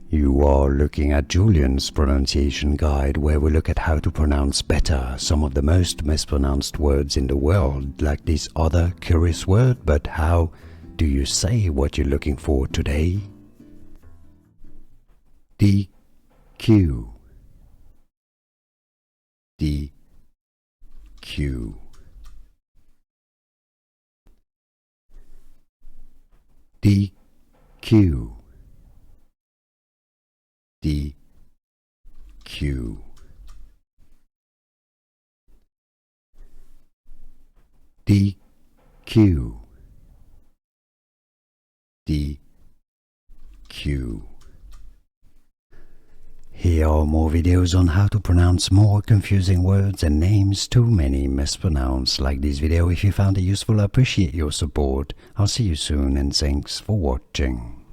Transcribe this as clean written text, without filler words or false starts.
You are looking at Julian's pronunciation guide, where we look at how to pronounce better some of the most mispronounced words in the world, like this other curious word. But how do you say what you're looking for today? DQ. DQ. DQ. DQ. DQ. DQ. Here are more videos on how to pronounce more confusing words and names too many mispronounced. Like this video if you found it useful. I appreciate your support. I'll see you soon and thanks for watching.